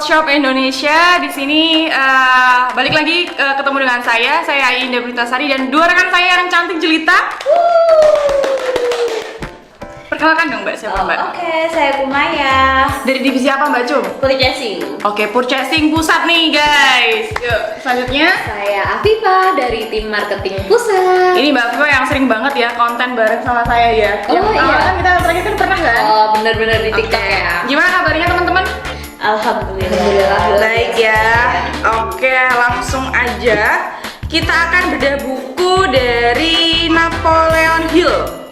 Shop Indonesia. Di sini balik lagi ketemu dengan saya Ai Indah Britasari dan dua rekan saya yang cantik jelita. Perkenalkan dong Mbak, siapa Mbak? Oke, saya Kumaya. Dari divisi apa Mbak Cum? Purchasing. Oke, purchasing pusat nih guys. Yuk, selanjutnya Saya Afifa dari tim marketing pusat. ini Mbak Viva yang sering banget ya konten bareng sama saya ya. Oh, Yang iya. kan kita terakhir kan pernah kan? Oh, bener-bener di TikTok Oke. ya. Gimana kabarnya teman-teman? Alhamdulillah. Baik ya. Oke, langsung aja kita akan bedah buku dari Napoleon Hill.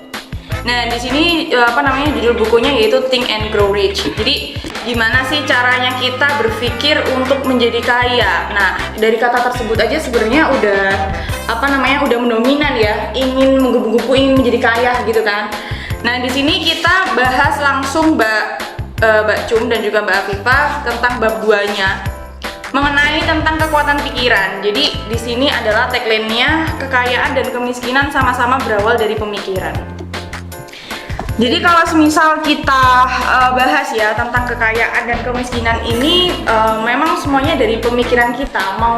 Nah, di sini judul bukunya yaitu Think and Grow Rich. Jadi, gimana sih caranya kita berpikir untuk menjadi kaya? Nah, dari kata tersebut aja sebenarnya udah mendominan ya, ingin menggebu-gebu ingin menjadi kaya gitu kan. Nah, di sini kita bahas langsung Mbak Cum dan juga Mbak Afifa tentang bab 2-nya mengenai tentang kekuatan pikiran. Jadi di sini adalah tagline-nya kekayaan dan kemiskinan sama-sama berawal dari pemikiran. Jadi kalau semisal kita bahas ya tentang kekayaan dan kemiskinan ini memang semuanya dari pemikiran kita, mau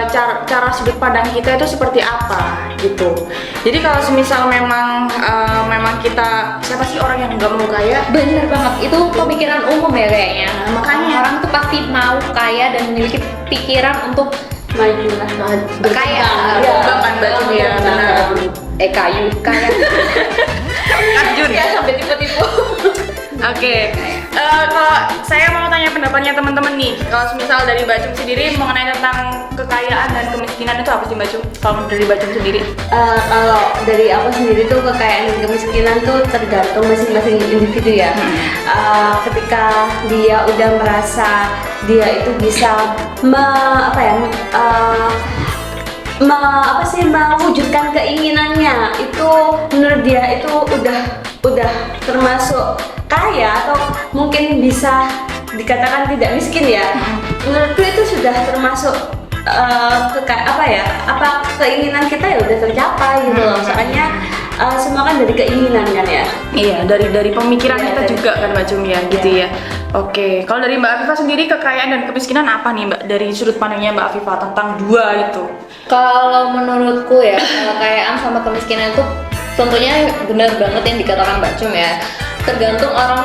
cara sudut pandang kita itu seperti apa gitu. Jadi kalau semisal memang kita, siapa sih orang yang nggak mau kaya? Bener banget, itu pemikiran umum ya kayaknya. Nah, makanya orang tuh pasti mau kaya dan memiliki pikiran untuk maju lah, kaya. Bahkan Mbak Cum ya, benar. Kayu kaya. Kajun Ya sampai tipu-tipu. Oke, kalau saya mau tanya pendapatnya teman-teman nih, kalau misal dari Mbak Cum sendiri mengenai tentang kekayaan dan kemiskinan itu apa sih Mbak Cum? Kalau dari Mbak Cum sendiri? Kalau dari aku sendiri tuh kekayaan dan kemiskinan tuh tergantung masing-masing individu ya. Ketika dia udah merasa dia itu bisa mewujudkan keinginannya, itu menurut dia itu udah termasuk kaya atau mungkin bisa dikatakan tidak miskin ya. Menurutku itu sudah termasuk keinginan kita ya udah tercapai gitu loh. Soalnya semua kan dari keinginan kan ya. Iya, dari pemikiran Iya, kita dari- juga kan Mbak Cum ya, gitu ya. Oke, kalau dari Mbak Afifa sendiri kekayaan dan kemiskinan apa nih Mbak? Dari sudut pandangnya Mbak Afifa tentang dua itu? Kalau menurutku ya, kekayaan sama kemiskinan itu tentunya benar banget yang dikatakan Mbak Cum ya. Tergantung orang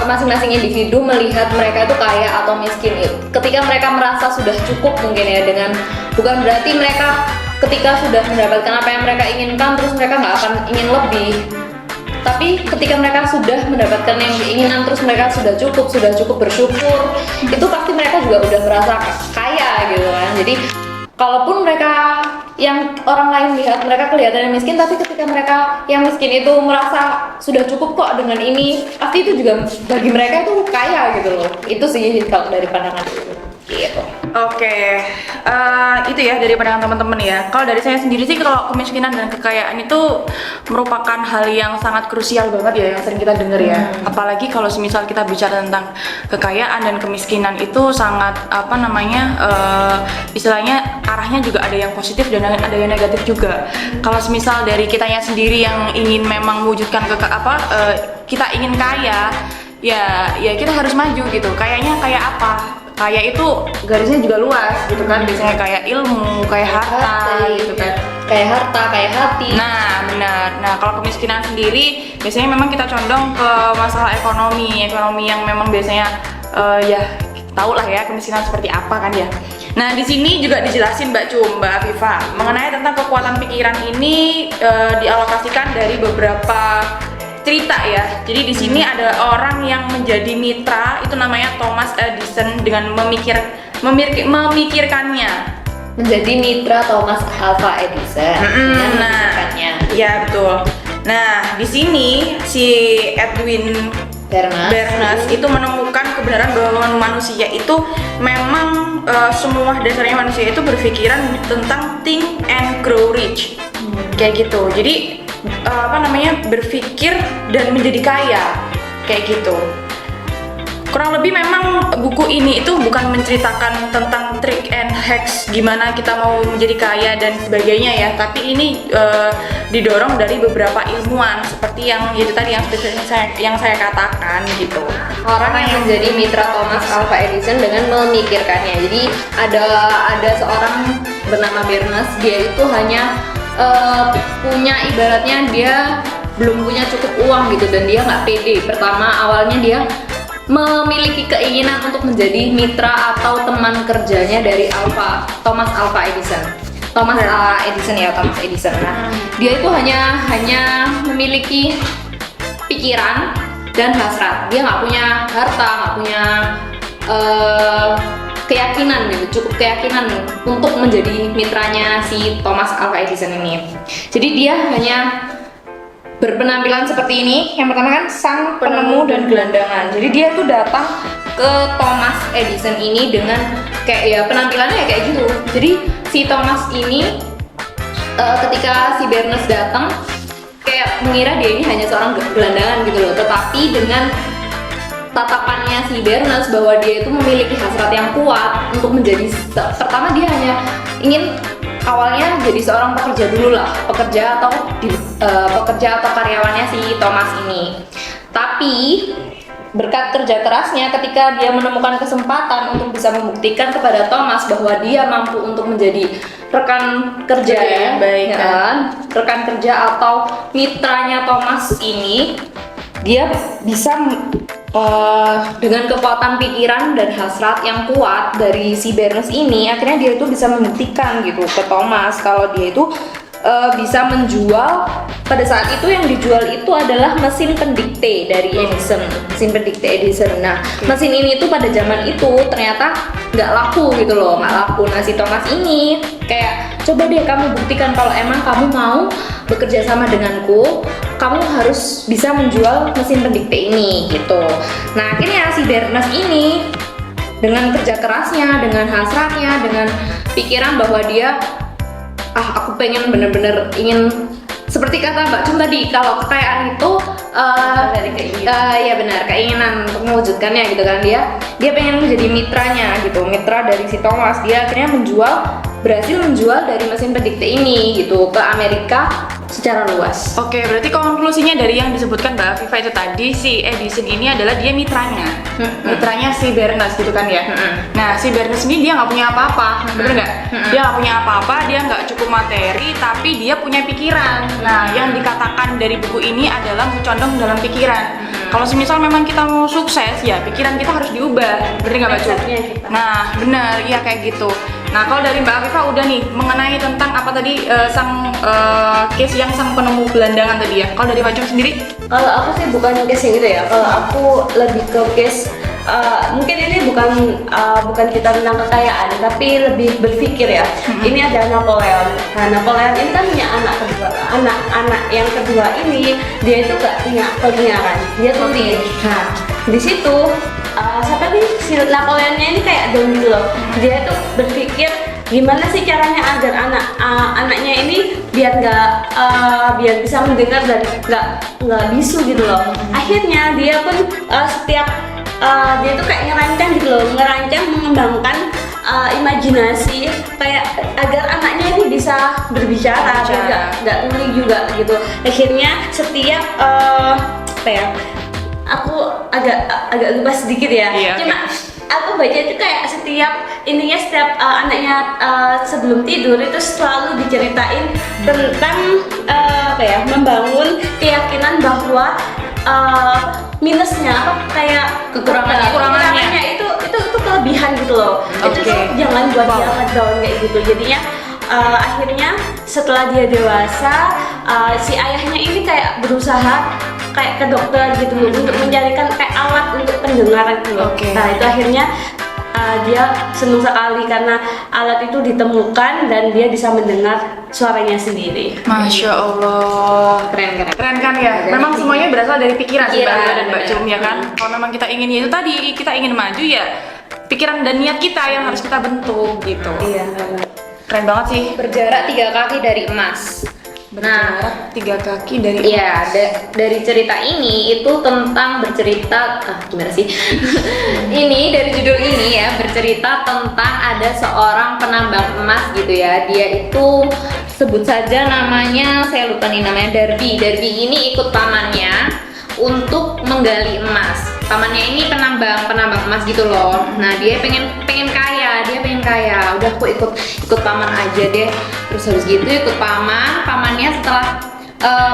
masing-masing individu melihat mereka itu kaya atau miskin. Ketika mereka merasa sudah cukup mungkin ya, dengan bukan berarti mereka ketika sudah mendapatkan apa yang mereka inginkan terus mereka nggak akan ingin lebih. Tapi ketika mereka sudah mendapatkan yang diinginkan terus mereka sudah cukup bersyukur, itu pasti mereka juga udah merasa kaya gitu kan. Jadi kalaupun mereka yang orang lain lihat mereka kelihatannya miskin, tapi ketika mereka yang miskin itu merasa sudah cukup kok dengan ini, pasti itu juga bagi mereka itu kaya gitu loh. Itu sih kalau dari pandangan itu gitu. Oke, itu ya dari pandangan teman-teman ya. Kalau dari saya sendiri sih, kalau kemiskinan dan kekayaan itu merupakan hal yang sangat krusial banget ya, yang sering kita dengar ya. Apalagi kalau semisal kita bicara tentang kekayaan dan kemiskinan itu sangat istilahnya arahnya juga ada yang positif dan ada yang negatif juga. Kalau semisal dari kitanya sendiri yang ingin memang mewujudkan kita ingin kaya, ya kita harus maju gitu. Kayaknya kayak apa? Kaya itu garisnya juga luas gitu kan, biasanya kayak ilmu, kayak harta gitu kan. Kayak harta, kayak hati. Nah benar. Nah kalau kemiskinan sendiri biasanya memang kita condong ke masalah ekonomi yang memang biasanya ya tahu lah ya kemiskinan seperti apa kan ya. Nah di sini juga dijelasin Mbak Cum, Mbak Afifa mengenai tentang kekuatan pikiran ini dialokasikan dari beberapa cerita ya. Jadi di sini ada orang yang menjadi mitra, itu namanya Thomas Edison dengan memikirkannya. Menjadi mitra Thomas Alva Edison. Memikirkannya. Ya betul. Nah di sini si Edwin Bernays itu menemukan kebenaran bahwa manusia itu memang semua dasarnya manusia itu berpikiran tentang think and grow rich, kayak gitu. Jadi berpikir dan menjadi kaya kayak gitu. Kurang lebih memang buku ini itu bukan menceritakan tentang trick and hacks gimana kita mau menjadi kaya dan sebagainya ya, tapi ini didorong dari beberapa ilmuwan seperti yang itu tadi yang saya katakan gitu. Orang yang menjadi mitra Thomas Alva Edison dengan memikirkannya. Jadi ada seorang bernama Berners, dia itu hanya punya, ibaratnya dia belum punya cukup uang gitu, dan dia nggak pede. Pertama awalnya dia memiliki keinginan untuk menjadi mitra atau teman kerjanya dari Thomas Alva Edison. Thomas Edison. Nah, dia itu hanya memiliki pikiran dan hasrat. Dia nggak punya harta, nggak punya keyakinan gitu, cukup keyakinan untuk menjadi mitranya si Thomas Alva Edison ini. Jadi dia hanya berpenampilan seperti ini. Yang pertama kan sang penemu dan gelandangan. Jadi dia tuh datang ke Thomas Edison ini dengan kayak ya penampilannya kayak gitu. Jadi si Thomas ini ketika si Berners datang kayak mengira dia ini hanya seorang gelandangan gitu loh. Tetapi dengan tatapannya si Berners bahwa dia itu memiliki hasrat yang kuat untuk menjadi, pertama dia hanya ingin awalnya jadi seorang pekerja dulu lah, pekerja atau karyawannya si Thomas ini. Tapi berkat kerja kerasnya, ketika dia menemukan kesempatan untuk bisa membuktikan kepada Thomas bahwa dia mampu untuk menjadi rekan kerja yang baik, rekan kerja atau mitranya Thomas ini, dia bisa dengan kekuatan pikiran dan hasrat yang kuat dari si Berners ini, akhirnya dia itu bisa membuktikan gitu ke Thomas kalau dia itu bisa menjual. Pada saat itu yang dijual itu adalah mesin pendikte dari Edison, mesin pendikte Edison. Nah, mesin ini tuh pada zaman itu ternyata nggak laku gitu loh, nggak laku. Nah, si Thomas ini kayak, coba deh kamu buktikan kalau emang kamu mau bekerja sama denganku, kamu harus bisa menjual mesin pendikte ini gitu. Nah, akhirnya si Berners ini dengan kerja kerasnya, dengan hasratnya, dengan pikiran bahwa dia aku pengen bener-bener ingin, seperti kata Mbak Cum tadi, kalau kekayaan itu dari keinginan. ya benar, keinginan untuk mewujudkannya gitu kan. Dia pengen menjadi mitranya gitu, mitra dari si Thomas. Dia akhirnya berhasil menjual dari mesin pendikte ini gitu ke Amerika secara luas. Oke, berarti konklusinya dari yang disebutkan Mbak Afifa itu tadi, si Edison ini adalah dia mitranya, mitranya si Berners gitu kan ya. Nah, si Berners ini dia nggak punya apa-apa, bener nggak? Dia nggak punya apa-apa, dia nggak cukup materi, tapi dia punya pikiran. Nah, yang dikatakan dari buku ini adalah condong dalam pikiran. Kalau semisal memang kita mau sukses, ya pikiran kita harus diubah, bener nggak Mbak Cu? Nah, bener, iya kayak gitu. Nah, kalau dari Mbak Afifa udah nih mengenai tentang apa tadi case yang sang penemu gelandangan tadi ya. Kalau dari Mbak Cum sendiri? Kalau aku sih bukan case yang gitu ya. Kalau aku lebih ke case mungkin ini bukan kita tentang kekayaan, tapi lebih berpikir ya. Ini ada Napoleon. Nah, Napoleon ini kan punya anak kedua. Anak yang kedua ini dia itu gak punya pendengaran, dia tuli. Nah, di situ siapa nih si Napoleonnya ini kayak down gitu loh. Dia itu berpikir gimana sih caranya agar anaknya ini biar bisa mendengar dan nggak bisu gitu loh. Akhirnya dia pun setiap dia tuh kayak ngerancang mengembangkan imajinasi kayak agar anaknya ini bisa berbicara, nggak tuli juga gitu. Akhirnya setiap aku agak lupa sedikit ya. Iya, cuma aku baca itu kayak setiap anaknya sebelum tidur itu selalu diceritain tentang membangun keyakinan bahwa minusnya kayak kekurangannya itu kelebihan gitu loh. Itu tuh jangan buat dia ngedown kayak gitu. Jadinya akhirnya setelah dia dewasa, si ayahnya ini kayak berusaha kayak ke dokter gitu loh, untuk mencarikan kayak alat untuk pendengaran gitu loh. Nah, itu akhirnya dia senang sekali karena alat itu ditemukan dan dia bisa mendengar suaranya sendiri. Masya Allah, keren kan ya. Memang semuanya berasal dari pikiran sih Mbak dan Mbak Cum ya kan. Kalau memang kita ingin itu tadi, kita ingin maju ya pikiran dan niat kita yang harus kita bentuk gitu. Iya. Keren banget sih. Berjarak 3 kaki dari emas. berjarak 3 kaki dari Iya, dari cerita ini itu tentang bercerita gimana sih? Ini dari judul ini ya bercerita tentang ada seorang penambang emas gitu ya. Dia itu sebut saja namanya, saya lupa nih namanya, Darby. Darby ini ikut pamannya untuk menggali emas. Pamannya ini penambang emas gitu loh. Nah, dia pengen kaya, Udah aku ikut paman aja deh. Terus habis gitu ikut pamannya setelah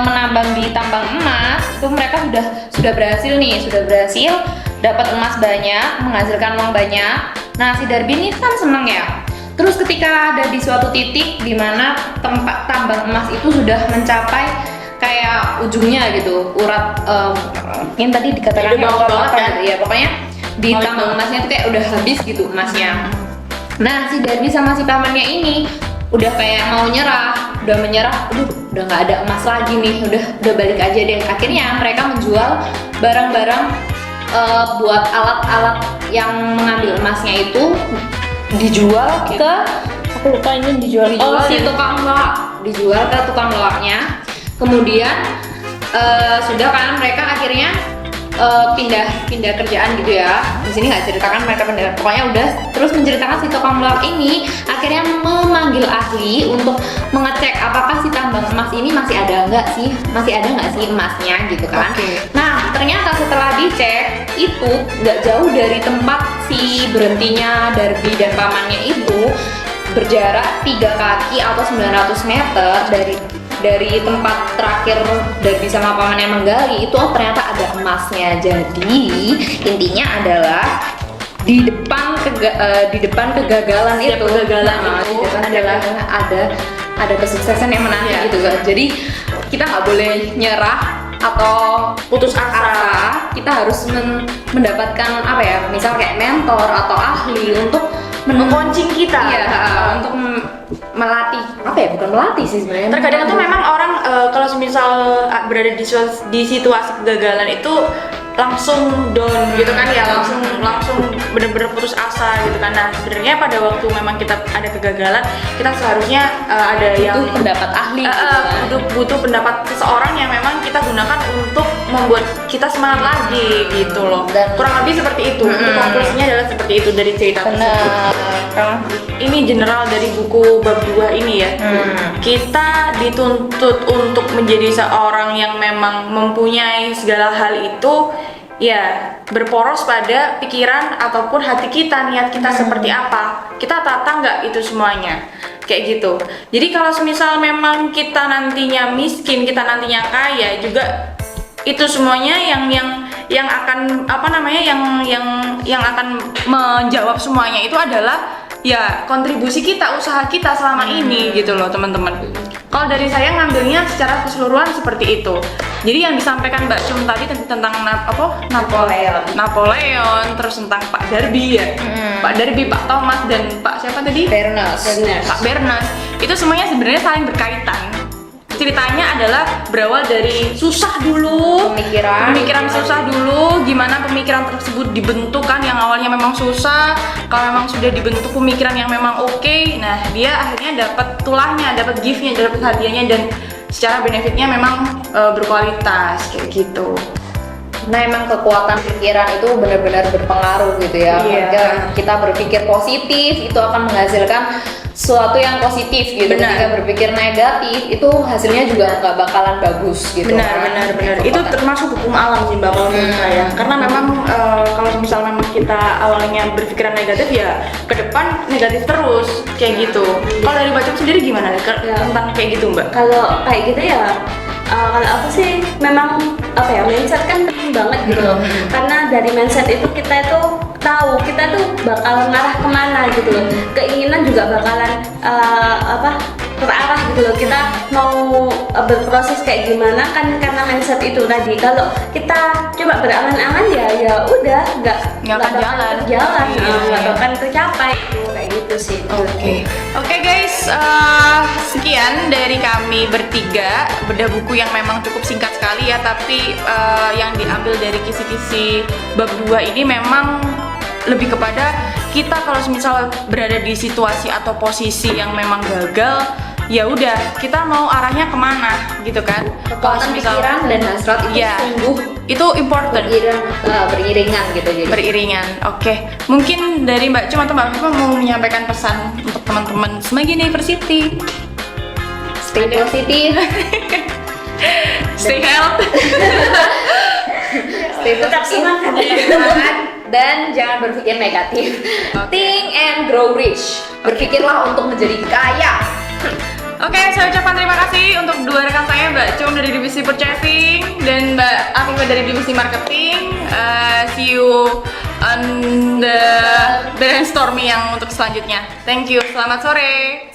menambang di tambang emas itu mereka sudah berhasil dapat emas banyak, menghasilkan uang banyak. Nah, si Darby ini kan seneng ya. Terus ketika ada di suatu titik di mana tempat tambang emas itu sudah mencapai kayak ujungnya gitu, urat yang tadi dikatakan udah bawah banget kan? gitu ya, pokoknya di tambang emasnya itu kayak udah habis gitu emasnya. Nah, si Darby sama si pamannya ini udah kayak mau nyerah, udah nggak ada emas lagi nih, udah balik aja deh. Akhirnya mereka menjual barang-barang buat alat-alat yang mengambil emasnya itu dijual ke, aku lupa ini dijual si tukang loak, dijual ke tukang loaknya. Kemudian sudah kan mereka akhirnya pindah kerjaan gitu ya. Di sini nggak ceritakan mereka pindah, pokoknya udah terus menceritakan si tukang loak ini akhirnya memanggil ahli untuk mengecek apakah si tambang emas ini masih ada nggak sih emasnya gitu kan. Nah, ternyata setelah dicek itu nggak jauh dari tempat si berhentinya Darby dan pamannya itu, berjarak 3 kaki atau 900 meter dari tempat terakhir Darby sama pamannya menggali itu ternyata ada emasnya. Jadi intinya adalah di depan kegagalan itu adalah ada kesuksesan yang menanti gitu kan. Jadi kita nggak boleh nyerah atau putus asa. Kita harus mendapatkan apa ya, misal kayak mentor atau ahli untuk mengcoaching kita. Iya, untuk melatih, apa ya, bukan melatih sih sebenarnya. Terkadang tuh memang orang kalau misal berada di situasi kegagalan itu langsung down gitu kan ya, langsung bener-bener putus asa gitu kan. Nah, sebenarnya pada waktu memang kita ada kegagalan, kita seharusnya ada yang pendapat ahli butuh pendapat seseorang yang memang kita gunakan untuk membuat kita semangat lagi gitu loh. Dan kurang lebih seperti itu. Konklusinya adalah seperti itu dari cerita tersebut. Ini general dari buku bab 2 ini ya. Kita dituntut untuk menjadi seorang yang memang mempunyai segala hal itu, ya berporos pada pikiran ataupun hati kita, niat kita seperti apa, kita tata nggak itu semuanya kayak gitu. Jadi kalau semisal memang kita nantinya miskin, kita nantinya kaya juga, itu semuanya yang akan apa namanya yang akan menjawab semuanya itu adalah ya kontribusi kita, usaha kita selama ini gitu loh teman-teman. Kalau dari saya ngambilnya secara keseluruhan seperti itu. Jadi yang disampaikan Mbak Cum tadi tentang Napoleon, terus tentang Pak Darby ya, Pak Darby, Pak Thomas dan Pak siapa tadi? Pak Bernas. Itu semuanya sebenarnya saling berkaitan. Ceritanya adalah berawal dari susah dulu, pemikiran susah dulu, gimana pemikiran tersebut dibentuk kan, yang awalnya memang susah, kalau memang sudah dibentuk pemikiran yang memang oke, nah dia akhirnya dapat tulahnya, dapat gift-nya, dapat hadiahnya, dan secara benefitnya memang berkualitas kayak gitu. Nah, emang kekuatan pikiran itu benar-benar berpengaruh gitu ya. Ketika kita berpikir positif, itu akan menghasilkan sesuatu yang positif gitu. Ketika berpikir negatif, itu hasilnya juga nggak bakalan bagus gitu. Benar. Itu termasuk hukum alam sih Mbak kalau menurut saya. Karena memang kalau misal memang kita awalnya berpikiran negatif, ya ke depan negatif terus kayak gitu. Kalau dari Mbak sendiri gimana tentang kayak gitu Mbak? Kalau kayak gitu ya, kalau aku sih memang apa ya, mindset kan penting banget gitu loh. Karena dari mindset itu kita itu tahu kita tuh bakal ngarah kemana gitu loh. Keinginan juga bakalan terarah gitu loh. Kita mau berproses kayak gimana kan karena mindset itu tadi. Kalau kita coba berangan-angan ya udah nggak akan jalan, nggak akan tercapai kayak gitu sih. Oke guys, sekian dari kami bertiga, bedah buku yang memang cukup singkat sekali ya, tapi yang diambil dari kisi-kisi bab 2 ini memang lebih kepada kita kalau misal berada di situasi atau posisi yang memang gagal, ya udah kita mau arahnya kemana gitu kan. Kekuatan pikiran dan hasrat itu Iya. sungguh Itu important. beriringan gitu jadi. Beriringan. Oke. Mungkin dari Mbak Cum atau Mbak Viva mau menyampaikan pesan untuk teman-teman Semanggi University. Stay positif, Stay healthy. stay Tetap positif, semangat. tetap semangat, dan jangan berpikir negatif. Oke. Think and grow rich. Berpikirlah untuk menjadi kaya. Oke, saya ucapkan terima kasih untuk dua rekan saya, Mbak Cum dari divisi purchasing dan Mbak Afifa dari divisi marketing. See you on the brainstorming yang untuk selanjutnya. Thank you. Selamat sore.